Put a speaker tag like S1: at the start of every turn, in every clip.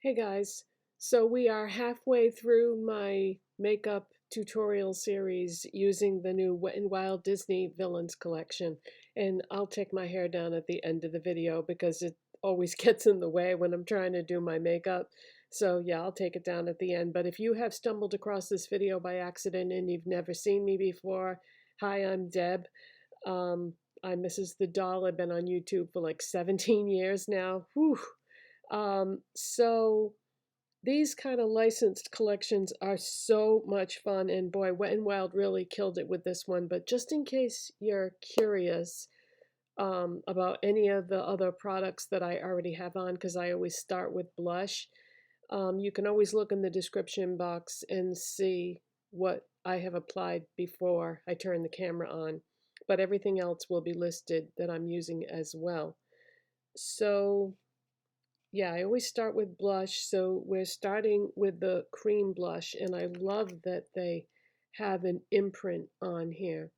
S1: Hey guys, so we are halfway through my makeup tutorial series using the new Wet n Wild Disney Villains collection, and I'll take my hair down at the end of the video because it always gets in the way when I'm trying to do my makeup. So yeah, I'll take it down at the end. But if you have stumbled across this video by accident and you've never seen me before, hi, I'm Deb. Um, I'm Mrs. the Doll. I've been on YouTube for like 17 years now. Whew. So these kind of licensed collections are so much fun, and boy, Wet n Wild really killed it with this one. But just in case you're curious about any of the other products that I already have on, because I always start with blush, you can always look in the description box and see what I have applied before I turn the camera on. But everything else will be listed that I'm using as well. So yeah, I always start with blush. So we're starting with the cream blush, and I love that they have an imprint on here.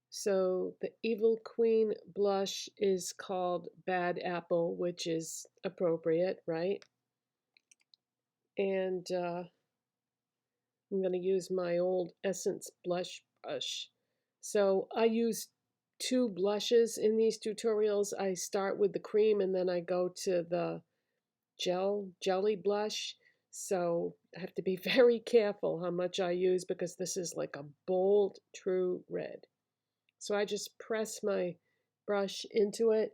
S1: So the Evil Queen blush is called Bad Apple, which is appropriate, right? And I'm going to use my old Essence blush brush. So I use two blushes in these tutorials. I start with the cream and then I go to the jelly blush. So I have to be very careful how much I use because this is like a bold true red. So I just press my brush into it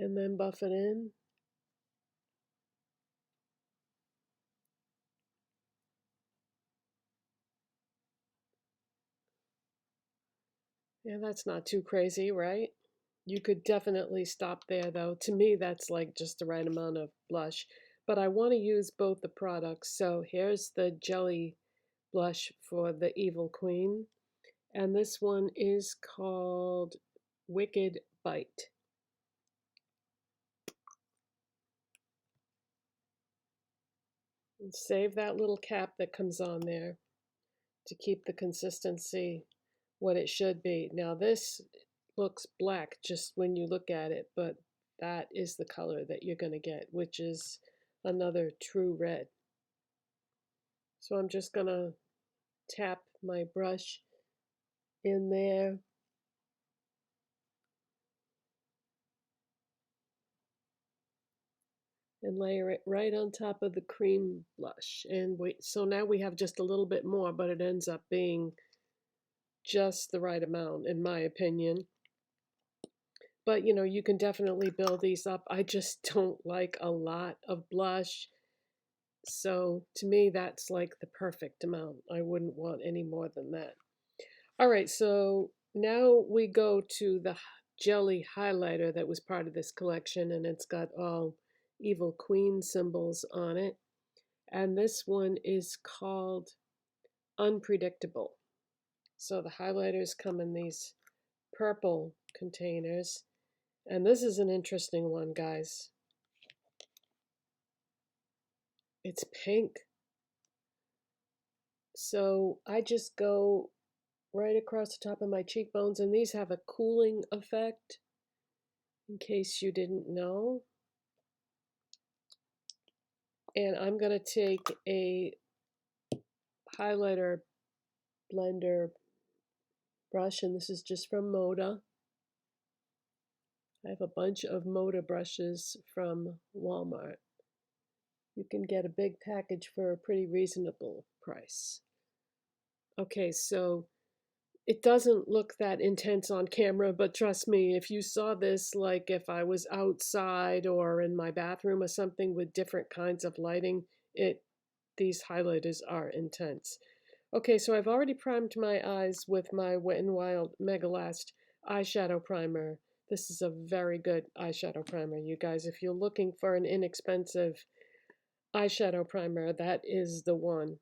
S1: and then buff it in. Yeah, that's not too crazy, right? You could definitely stop there though. To me, that's like just the right amount of blush. But I want to use both the products. So here's the jelly blush for the Evil Queen. And this one is called Wicked Bite. And save that little cap that comes on there to keep the consistency what it should be. Now this looks black just when you look at it, but that is the color that you're going to get, which is another true red. So I'm just going to tap my brush in there. And layer it right on top of the cream blush. And so now we have just a little bit more, but it ends up being just the right amount, in my opinion. But you know, you can definitely build these up. I just don't like a lot of blush. So to me, that's like the perfect amount. I wouldn't want any more than that. All right, so now we go to the jelly highlighter that was part of this collection, and it's got all Evil Queen symbols on it. And this one is called Unpredictable. So the highlighters come in these purple containers. And this is an interesting one, guys. It's pink. So I just go right across the top of my cheekbones, and these have a cooling effect, in case you didn't know. And I'm going to take a highlighter blender brush, and this is just from Moda. I have a bunch of Moda brushes from Walmart. You can get a big package for a pretty reasonable price. Okay, so it doesn't look that intense on camera, but trust me, if you saw this, like if I was outside or in my bathroom or something with different kinds of lighting, these highlighters are intense. Okay, so I've already primed my eyes with my Wet n Wild Megalast eyeshadow primer. This is a very good eyeshadow primer, you guys. If you're looking for an inexpensive eyeshadow primer, that is the one.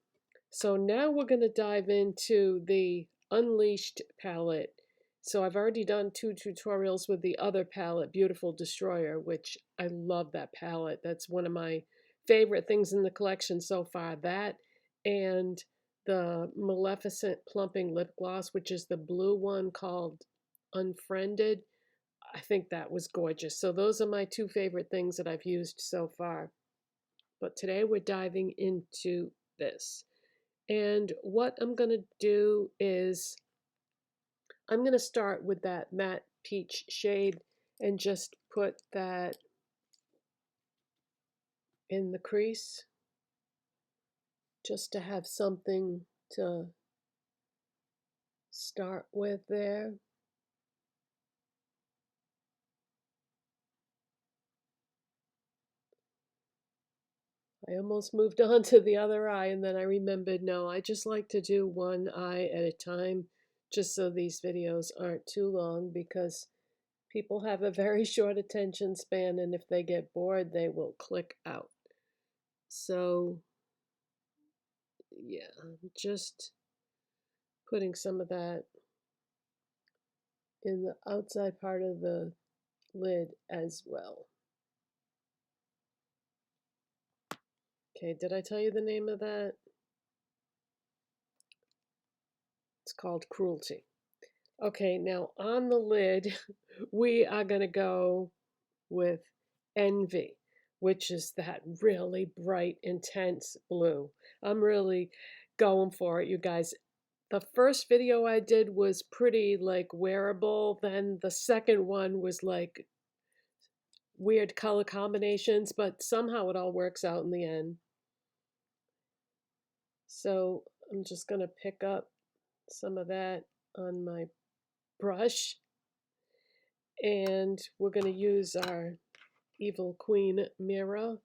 S1: So now we're going to dive into the Unleashed palette. So I've already done 2 tutorials with the other palette, Beautiful Destroyer, which I love that palette. That's one of my favorite things in the collection so far. That and the Maleficent Plumping Lip Gloss, which is the blue one called Unfriended. I think that was gorgeous. So those are my two favorite things that I've used so far. But today we're diving into this. And what I'm going to do is I'm going to start with that matte peach shade and just put that in the crease just to have something to start with there. I almost moved on to the other eye and then I remembered, no, I just like to do one eye at a time just so these videos aren't too long because people have a very short attention span and if they get bored, they will click out. So, yeah, just putting some of that in the outside part of the lid as well. Okay, did I tell you the name of that? It's called Cruelty. Okay, now on the lid, we are going to go with Envy, which is that really bright, intense blue. I'm really going for it, you guys. The first video I did was pretty like wearable. Then the second one was like weird color combinations, but somehow it all works out in the end. So I'm just going to pick up some of that on my brush. And we're going to use our Evil Queen mirror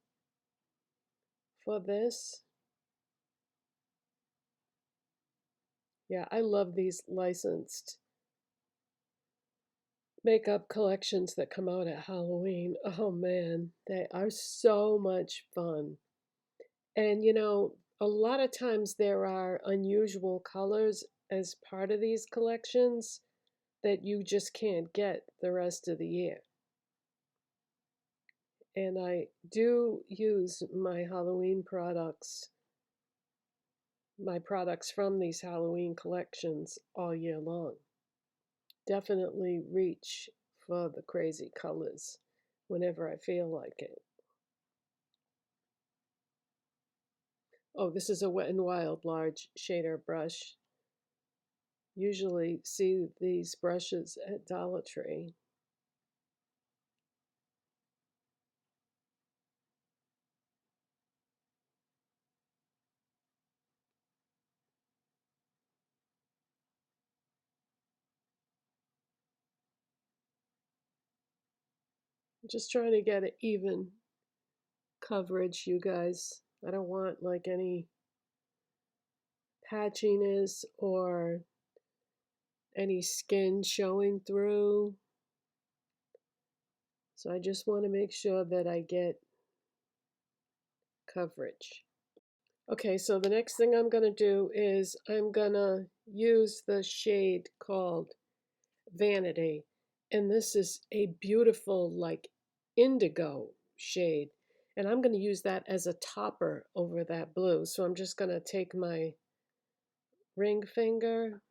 S1: for this. Yeah, I love these licensed makeup collections that come out at Halloween. Oh man, they are so much fun. And you know, a lot of times there are unusual colors as part of these collections that you just can't get the rest of the year. And I do use my Halloween products, my products from these Halloween collections all year long. Definitely reach for the crazy colors whenever I feel like it. Oh, this is a Wet n Wild large shader brush. Usually see these brushes at Dollar Tree. I'm just trying to get an even coverage, you guys. I don't want like any patchiness or any skin showing through. So I just want to make sure that I get coverage. Okay, so the next thing I'm going to do is I'm going to use the shade called Vanity. And this is a beautiful like indigo shade. And I'm going to use that as a topper over that blue. So I'm just going to take my ring finger.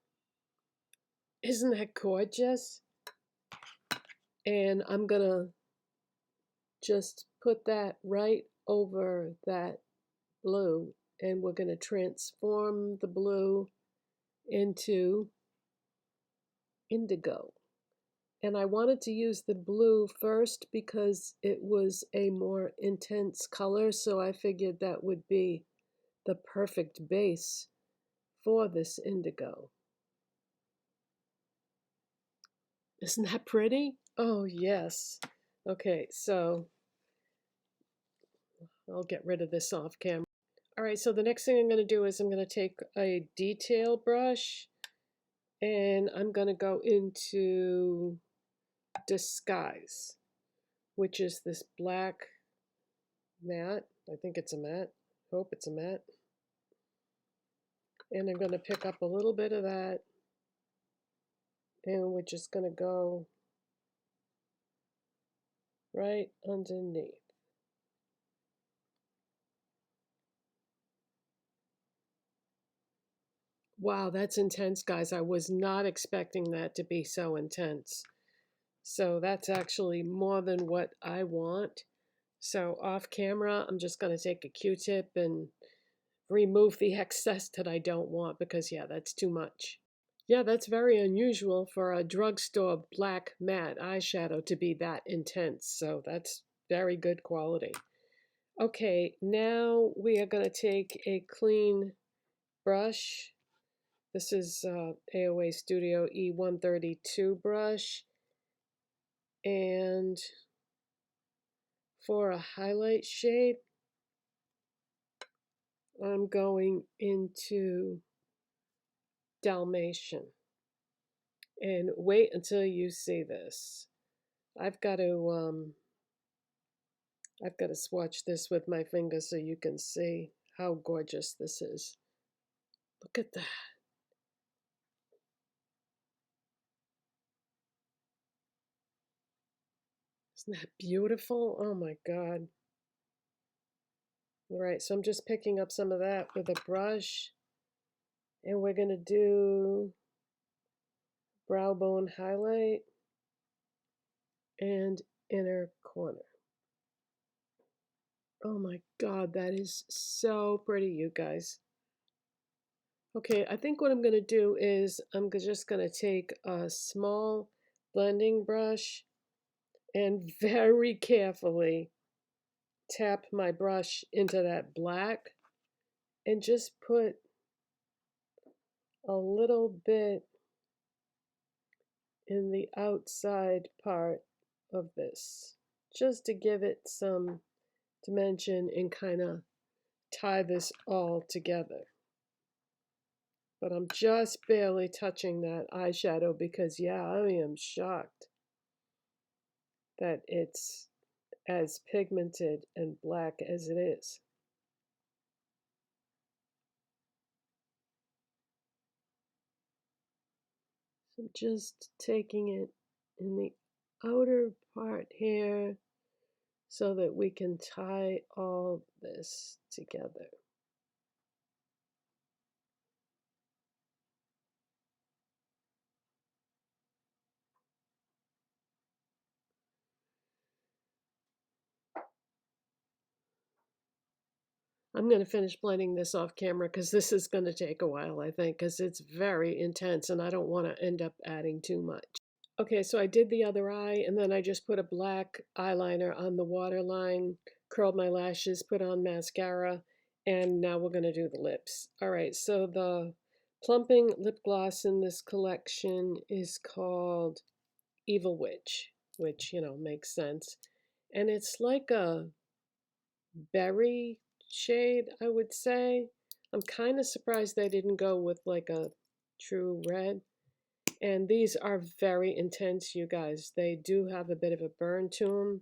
S1: Isn't that gorgeous? And I'm going to just put that right over that blue. And we're going to transform the blue into indigo. And I wanted to use the blue first because it was a more intense color, so I figured that would be the perfect base for this indigo. Isn't that pretty? Oh, yes. Okay, so I'll get rid of this off camera. All right, so the next thing I'm going to do is I'm going to take a detail brush and I'm going to go into Disguise, which is this black matte. I think it's a matte. Hope it's a matte. And I'm going to pick up a little bit of that and we're just going to go right underneath. Wow, that's intense, guys. I was not expecting that to be so intense. So that's actually more than what I want. So off camera, I'm just going to take a Q-tip and remove the excess that I don't want because, yeah, that's too much. Yeah, that's very unusual for a drugstore black matte eyeshadow to be that intense. So that's very good quality. Okay, now we are going to take a clean brush. This is AOA Studio E132 brush. And for a highlight shade, I'm going into Dalmatian. And wait until you see this. I've got to swatch this with my finger so you can see how gorgeous this is. Look at that. Isn't that beautiful? Oh my God. All right, so I'm just picking up some of that with a brush. And we're going to do brow bone highlight and inner corner. Oh my God, that is so pretty, you guys. Okay, I think what I'm going to do is I'm just going to take a small blending brush and very carefully tap my brush into that black and just put a little bit in the outside part of this, just to give it some dimension and kind of tie this all together. But I'm just barely touching that eyeshadow because, yeah, I am shocked that it's as pigmented and black as it is. So just taking it in the outer part here so that we can tie all this together. I'm going to finish blending this off camera because this is going to take a while, I think, because it's very intense and I don't want to end up adding too much. Okay, so I did the other eye and then I just put a black eyeliner on the waterline, curled my lashes, put on mascara, and now we're going to do the lips. All right, so the plumping lip gloss in this collection is called Evil Witch, which, you know, makes sense. And it's like a berry shade, I would say. I'm kind of surprised they didn't go with like a true red. And these are very intense, you guys. They do have a bit of a burn to them,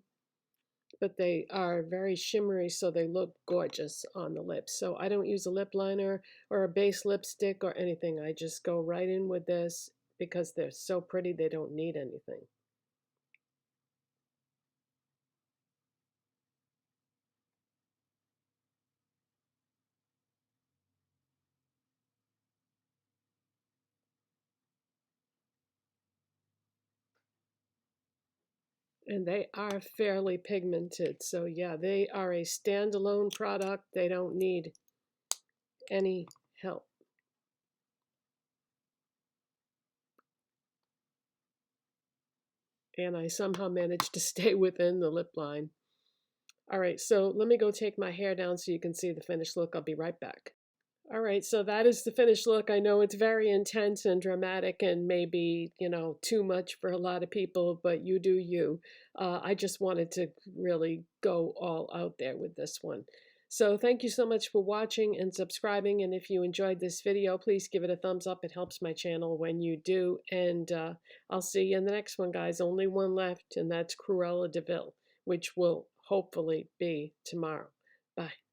S1: but they are very shimmery, so they look gorgeous on the lips. So I don't use a lip liner or a base lipstick or anything. I just go right in with this because they're so pretty, they don't need anything. And they are fairly pigmented. So yeah, they are a standalone product. They don't need any help. And I somehow managed to stay within the lip line. All right, so let me go take my hair down so you can see the finished look. I'll be right back. All right, so that is the finished look. I know it's very intense and dramatic and maybe, you know, too much for a lot of people, but you do you. I just wanted to really go all out there with this one. So thank you so much for watching and subscribing. And if you enjoyed this video, please give it a thumbs up. It helps my channel when you do. And I'll see you in the next one, guys. Only one left, and that's Cruella de Vil, which will hopefully be tomorrow. Bye.